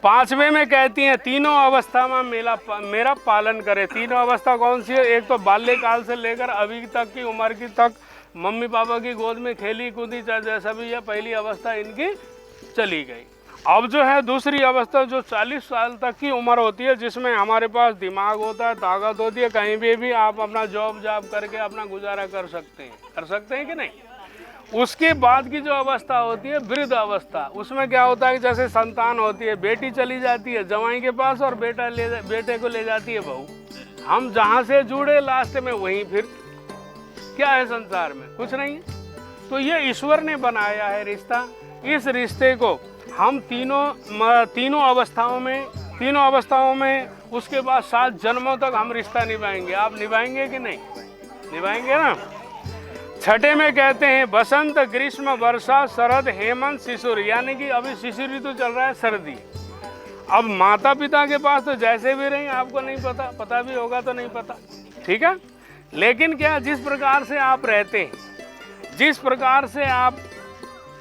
पांचवे में कहती हैं तीनों अवस्था में मेरा पालन करे। तीनों अवस्था कौन सी है? एक तो बाल्यकाल से लेकर अभी तक की उम्र की तक मम्मी पापा की गोद में खेली कूदी, चाहे जैसा भी है, पहली अवस्था इनकी चली गई। अब जो है दूसरी अवस्था जो 40 साल तक की उम्र होती है, जिसमें हमारे पास दिमाग होता है, ताकत होती है, कहीं भी आप अपना जॉब करके अपना गुजारा कर सकते हैं कि नहीं। उसके बाद की जो अवस्था होती है वृद्ध अवस्था, उसमें क्या होता है कि जैसे संतान होती है, बेटी चली जाती है जवाई के पास और बेटे को ले जाती है बहू। हम जहाँ से जुड़े लास्ट में वहीं फिर क्या है संसार में, कुछ नहीं है। तो ये ईश्वर ने बनाया है रिश्ता। इस रिश्ते को हम तीनों अवस्थाओं में उसके बाद 7 जन्मों तक हम रिश्ता निभाएंगे। आप निभाएंगे कि नहीं? निभाएंगे ना। छठे में कहते हैं बसंत, ग्रीष्म, वर्षा, शरद, हेमंत, शिशिर, यानी कि अभी शिशिर ऋतु चल रहा है, सर्दी। अब माता पिता के पास तो जैसे भी रही, आपको नहीं पता भी होगा तो नहीं पता, ठीक है। लेकिन क्या, जिस प्रकार से आप रहते हैं, जिस प्रकार से आप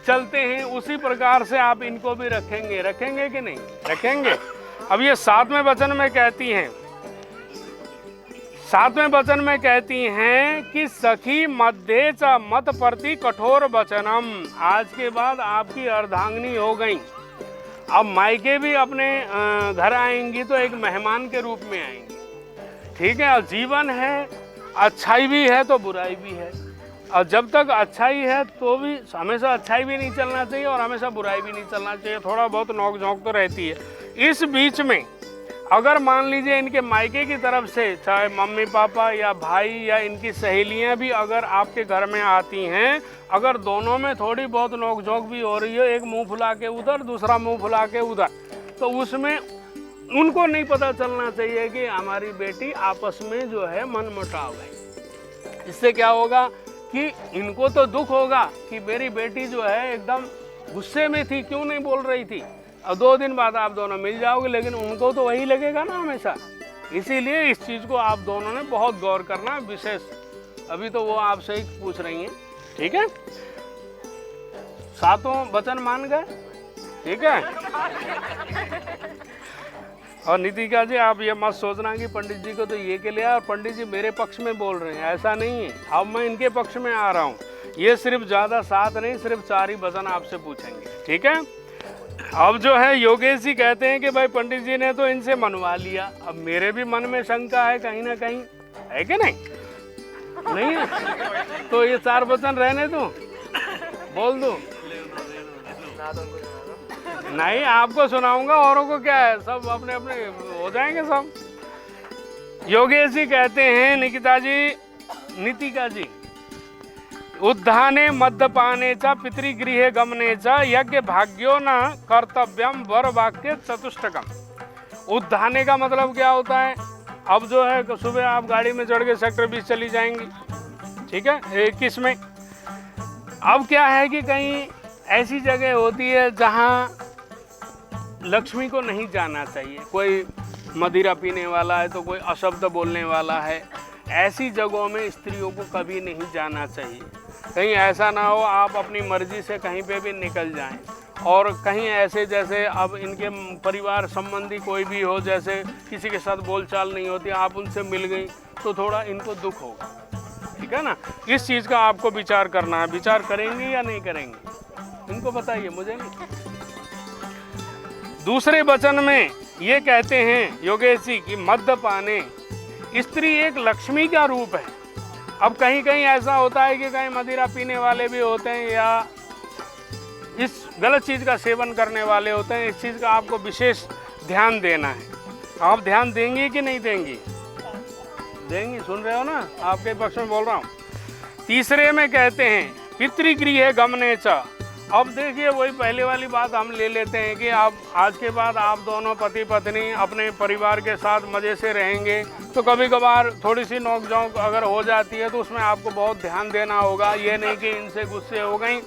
चलते हैं, उसी प्रकार से आप इनको भी रखेंगे कि नहीं रखेंगे। अब ये 7वें वचन में कहती हैं कि सखी मध्य च मत प्रति कठोर वचनम। आज के बाद आपकी अर्धांगिनी हो गई। अब मायके भी अपने घर आएंगी तो एक मेहमान के रूप में आएंगी, ठीक है। और जीवन है, अच्छाई भी है तो बुराई भी है। और जब तक अच्छाई है तो भी हमेशा अच्छाई भी नहीं चलना चाहिए और हमेशा बुराई भी नहीं चलना चाहिए, थोड़ा बहुत नोक झोंक तो रहती है। इस बीच में अगर मान लीजिए इनके मायके की तरफ से, चाहे मम्मी पापा या भाई या इनकी सहेलियां भी अगर आपके घर में आती हैं, अगर दोनों में थोड़ी बहुत नोक झोंक भी हो रही है, एक मुंह फुला के उधर, दूसरा मुंह फुला के उधर, तो उसमें उनको नहीं पता चलना चाहिए कि हमारी बेटी आपस में जो है मनमुटाव है। इससे क्या होगा कि इनको तो दुख होगा कि मेरी बेटी जो है एकदम गुस्से में थी, क्यों नहीं बोल रही थी। और 2 दिन बाद आप दोनों मिल जाओगे, लेकिन उनको तो वही लगेगा ना हमेशा। इसीलिए इस चीज़ को आप दोनों ने बहुत गौर करना है विशेष। अभी तो वो आपसे ही पूछ रही हैं, ठीक है। 7 वचन मान गए, ठीक है। और नितिका जी, आप ये मत सोचना कि पंडित जी को तो ये के लिया और पंडित जी मेरे पक्ष में बोल रहे हैं, ऐसा नहीं है। अब मैं इनके पक्ष में आ रहा हूँ। ये सिर्फ ज़्यादा 7 नहीं, सिर्फ 4 ही वचन आपसे पूछेंगे, ठीक है। अब जो है योगेश जी कहते हैं कि भाई पंडित जी ने तो इनसे मनवा लिया, अब मेरे भी मन में शंका है कहीं ना कहीं, है कि नहीं है। तो ये 4 वचन रहने दूं, बोल दूं? नहीं, आपको सुनाऊंगा, औरों को क्या है, सब अपने अपने हो जाएंगे सब। योगेश जी कहते हैं नितिका जी, उद्धाने मद्यपाने च पितृगृहे गमने च यज्ञ भाग्यो न कर्तव्यम वर वाक्य चतुष्टकम। उद्धाने का मतलब क्या होता है? अब जो है सुबह आप गाड़ी में चढ़ के सेक्टर 20 चली जाएंगी, ठीक है, 21 में। अब क्या है कि कहीं ऐसी जगह होती है जहाँ लक्ष्मी को नहीं जाना चाहिए, कोई मदिरा पीने वाला है तो कोई अशब्द बोलने वाला है। ऐसी जगहों में स्त्रियों को कभी नहीं जाना चाहिए। कहीं ऐसा ना हो आप अपनी मर्जी से कहीं पे भी निकल जाएं। और कहीं ऐसे जैसे अब इनके परिवार संबंधी कोई भी हो, जैसे किसी के साथ बोलचाल नहीं होती, आप उनसे मिल गई तो थोड़ा इनको दुख होगा, ठीक है ना। इस चीज़ का आपको विचार करना है। विचार करेंगे या नहीं करेंगे इनको बताइए, मुझे नहीं। दूसरे वचन में ये कहते हैं योगेश जी कि मद्यपाने, स्त्री एक लक्ष्मी का रूप है। अब कहीं कहीं ऐसा होता है कि कहीं मदिरा पीने वाले भी होते हैं या इस गलत चीज़ का सेवन करने वाले होते हैं। इस चीज़ का आपको विशेष ध्यान देना है। आप ध्यान देंगे कि नहीं देंगी? देंगी, सुन रहे हो ना, आपके पक्ष में बोल रहा हूँ। तीसरे में कहते हैं पितृगृह गमने च। अब देखिए वही पहले वाली बात हम ले लेते हैं कि आप आज के बाद आप दोनों पति पत्नी अपने परिवार के साथ मज़े से रहेंगे, तो कभी कभार थोड़ी सी नोक झोंक अगर हो जाती है तो उसमें आपको बहुत ध्यान देना होगा। ये नहीं कि इनसे गुस्से हो गई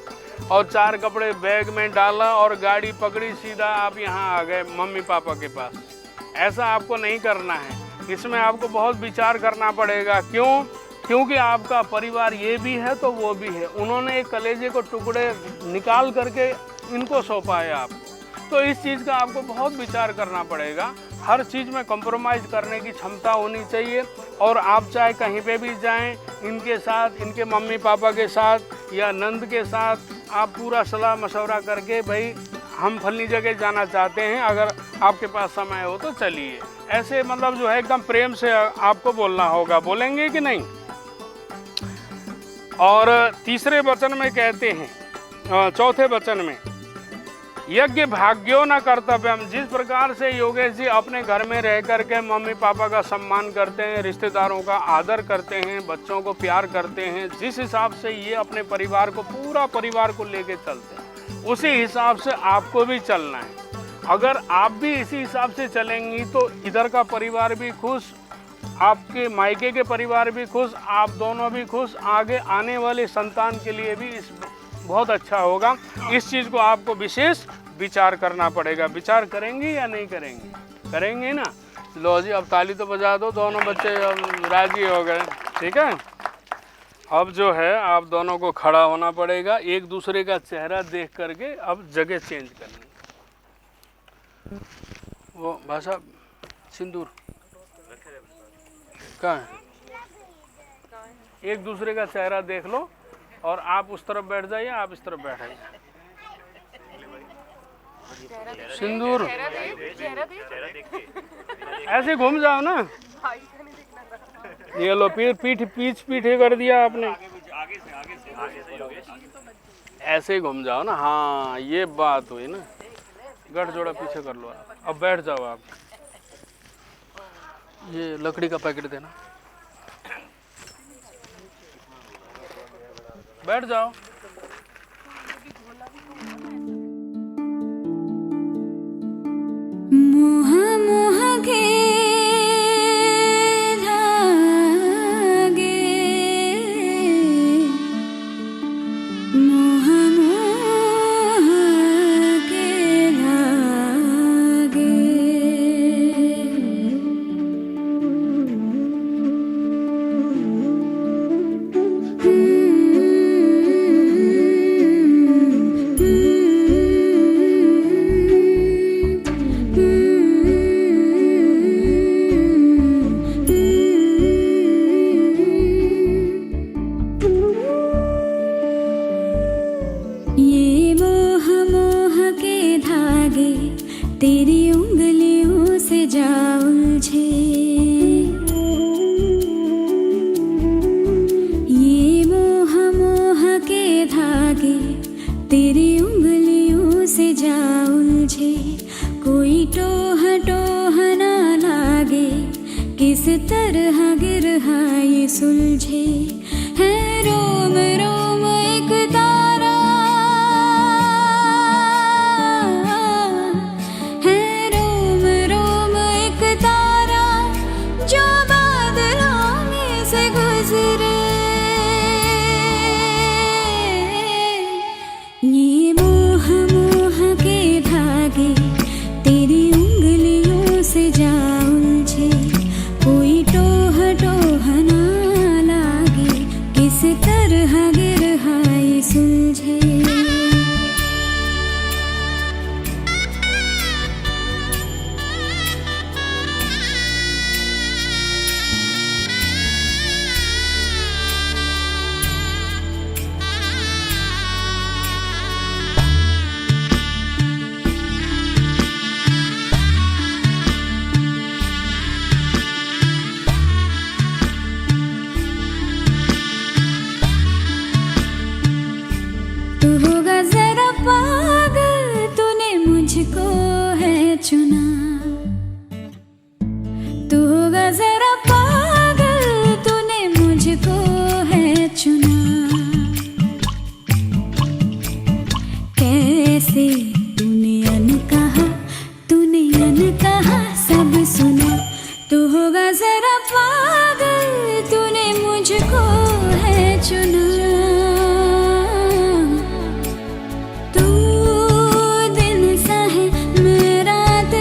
और 4 कपड़े बैग में डाला और गाड़ी पकड़ी, सीधा आप यहाँ आ गए मम्मी पापा के पास। ऐसा आपको नहीं करना है। इसमें आपको बहुत विचार करना पड़ेगा। क्यों? क्योंकि आपका परिवार ये भी है तो वो भी है। उन्होंने एक कलेजे को टुकड़े निकाल करके इनको सौंपा है आपको, तो इस चीज़ का आपको बहुत विचार करना पड़ेगा। हर चीज़ में कॉम्प्रोमाइज़ करने की क्षमता होनी चाहिए। और आप चाहे कहीं पे भी जाएं, इनके साथ, इनके मम्मी पापा के साथ या नंद के साथ आप पूरा सलाह मशवरा करके भाई हम फलनी जगह जाना चाहते हैं, अगर आपके पास समय हो तो चलिए। ऐसे मतलब जो है एकदम प्रेम से आपको बोलना होगा। बोलेंगे कि नहीं? और तीसरे वचन में कहते हैं, चौथे वचन में, यज्ञ भाग्यो न कर्तव्यम। जिस प्रकार से योगेश जी अपने घर में रह करके मम्मी पापा का सम्मान करते हैं, रिश्तेदारों का आदर करते हैं, बच्चों को प्यार करते हैं, जिस हिसाब से ये अपने परिवार को, पूरा परिवार को लेके चलते हैं, उसी हिसाब से आपको भी चलना है। अगर आप भी इसी हिसाब से चलेंगी तो इधर का परिवार भी खुश, आपके मायके के परिवार भी खुश, आप दोनों भी खुश, आगे आने वाले संतान के लिए भी इस बहुत अच्छा होगा। इस चीज़ को आपको विशेष विचार करना पड़ेगा। विचार करेंगे या नहीं करेंगे? करेंगे ना? लो जी, अब ताली तो बजा दो, दोनों बच्चे अब राजी हो गए। ठीक है, अब जो है आप दोनों को खड़ा होना पड़ेगा, एक दूसरे का चेहरा देख करके अब जगह चेंज करनी। वो भाषा सिंदूर कहाँ है? एक दूसरे का चेहरा देख लो और आप उस तरफ बैठ जाइए, आप इस तरफ बैठाइए। सिंदूर ऐसे घूम जाओ ना, ये लो पीठ पीछे कर दिया आपने, ऐसे ही घूम जाओ ना। हाँ, ये बात हुई ना, गठ जोड़ा पीछे कर लो आप। अब बैठ जाओ आप। ये लकड़ी का पैकेट देना, बैठ जाओ। मोह मोह के धागे, मोह मोह के धागे, ये मोह मोह के धागे तेरी उंगलियों से जा उलझे, ये मोह मोह के धागे तेरी उंगलियों से जा उलझे। कोई टोह टोह ना लागे, किस तरह गिरहा ये सुलझे। है रोम रोम एक तारा, है रोम रोम एक तारा, जो बादलों में से गुजरे। ये मोह मोह के धागे तेरी उंगलियों से जा उलझे। कोई टोह टोह ना लागे, किस तरह गिरहा ये सुलझे। तू होगा जरा पागल, तूने मुझको है चुना। तू होगा जरा पागल, तूने मुझको है चुना। कैसे तूने अनकहा सब सुना। तू होगा जरा पागल, तूने मुझको है चुना। तू दिन सा है मैं रात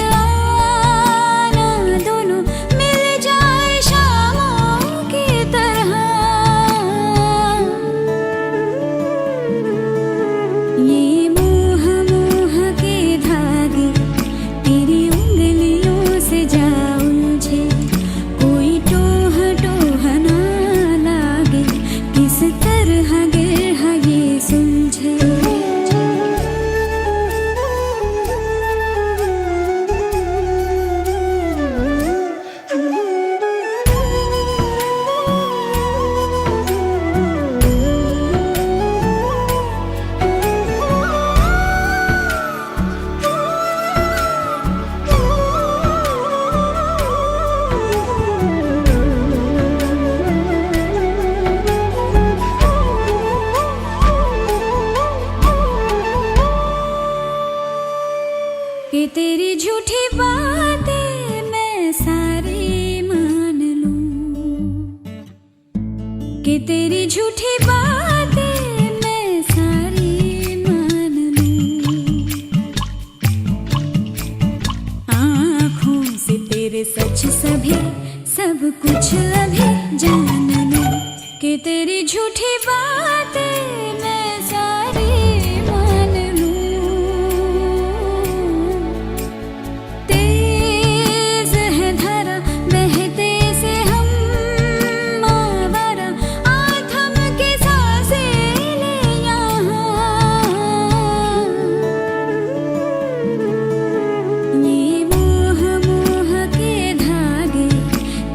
झूठी बातें मैं सारी मान लूं, तेज है धारा बहते से हम आवारा, आथम के सांसें ले यहाँ। ये मोह मोह के धागे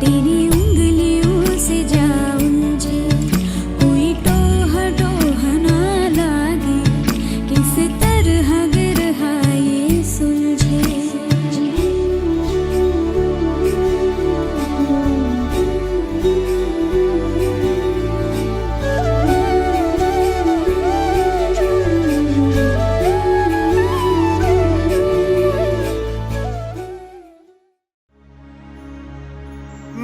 तेरी उंगलियों से जा उलझे, कोई टोह टोह ना लागे, किस तरह गिरहा ये सुलझे।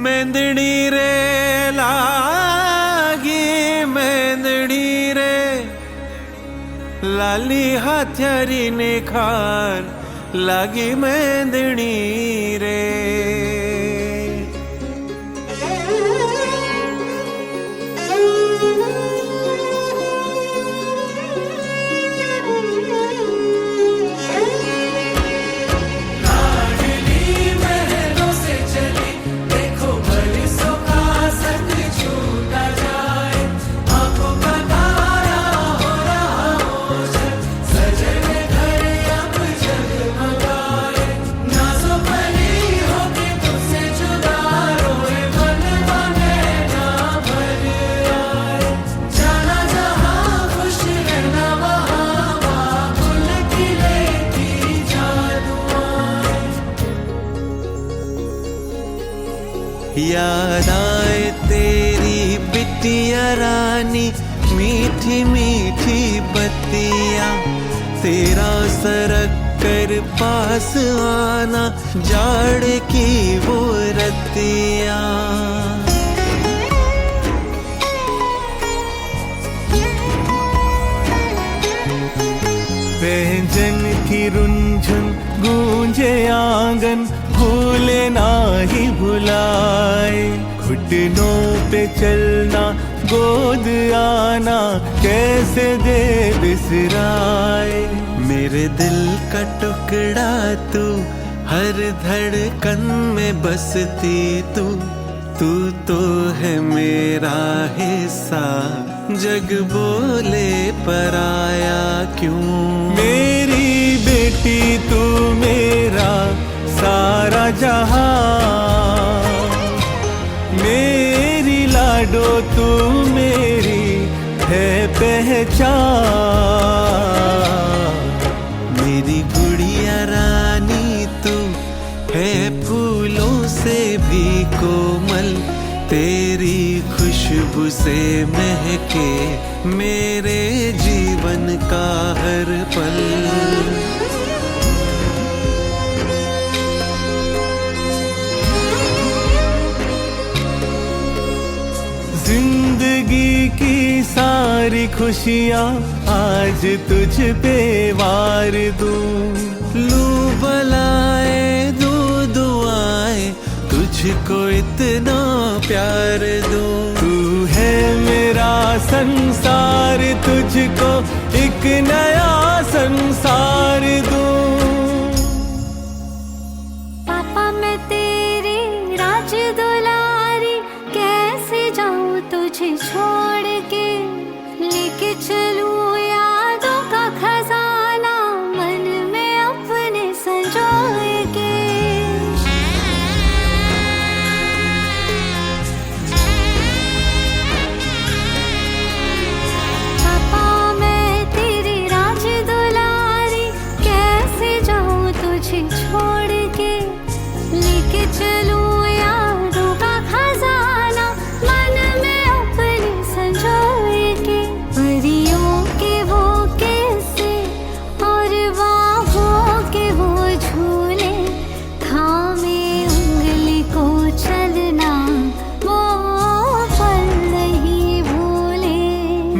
मेंदड़ी रे लागी मेंदड़ी रे, लाली हथ्यारी ने खार लागी मेंदड़ी रे। याद आए तेरी बिटिया रानी, मीठी मीठी बत्तियां, तेरा सरक कर पास आना, जाड़ की वो रतियां। व्यंजन की रुंझुन गूंजे आंगन, भूले ना ही भुलाए, घुटनों पे चलना गोद आना, कैसे दे बिसराए। मेरे दिल का टुकड़ा तू, हर धड़कन में बसती तू, तू तो है मेरा हिस्सा, जग बोले पराया क्यों। मेरी बेटी तू मेरा सारा जहां, मेरी लाडो तू मेरी है पहचान। मेरी गुड़िया रानी तू है फूलों से भी कोमल, तेरी खुशबू से महके मेरे जीवन का हर पल। जिंदगी की सारी खुशियाँ आज तुझ पे वार दूं, लू बलाए दो दुआएं, तुझको इतना प्यार दूं। तू है मेरा संसार, तुझको एक नया संसार दूं। पापा मैं तेरी राज दुलारी, कैसे जाऊं तुझे छोड़ के, लेके चलूं यादों का खजाना, मन में अपने संजोए के। पापा मैं तेरी राज दुलारी, कैसे जाऊं तुझे छोड़ के, लेके चलूं यादों का खजाना, मन में अपने संजोए के। परियों के वो किस्से और बाहों के वो झूले, थामे उंगली को चलना, वो पल नहीं भूले।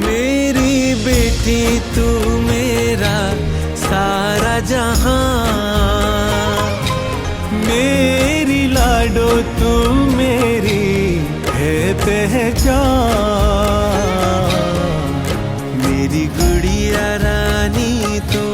मेरी बेटी तू मेरा सारा जहां, मेरी लाडो तू मेरी है पहचान। मेरी गुड़िया रानी तू।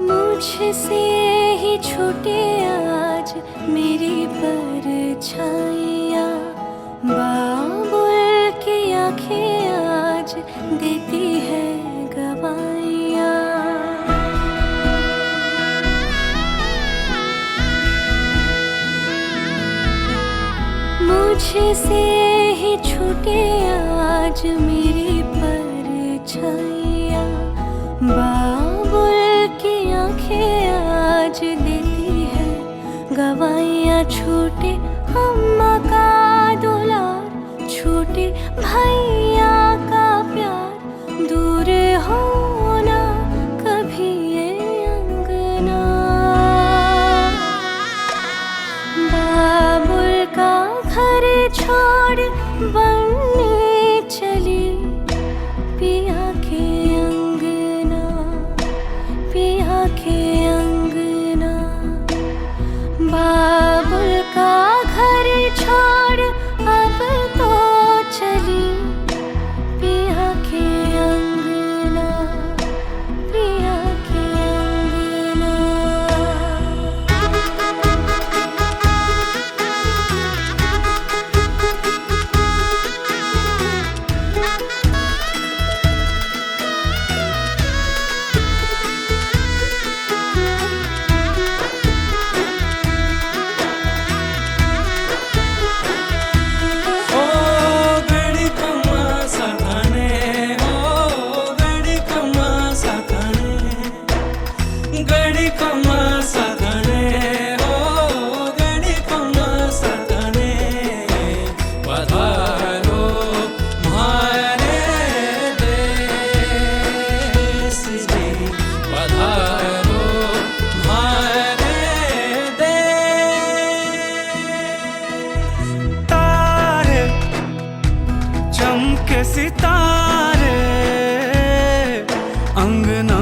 मुझसे ही छूटे आज मेरी परछाइयाँ, बाबुल की आंखें आज देती है गवाहियाँ। मुझसे ही छूटे आज मेरी परछाइयाँ, बाबुल की आंखें आज देती है गवाहियाँ। छूटे अम्मा का दुलार, छूटे भैया का प्यार, दूर होना कभी ये अंगना। बाबुल का घर छोड़ बनने चली पिया के अंगना, पिया के अंगना। बाबुल का घर छोड़ अब तो चली पिया के अंगना, पिया के अंगना। चमके सितारे अंगना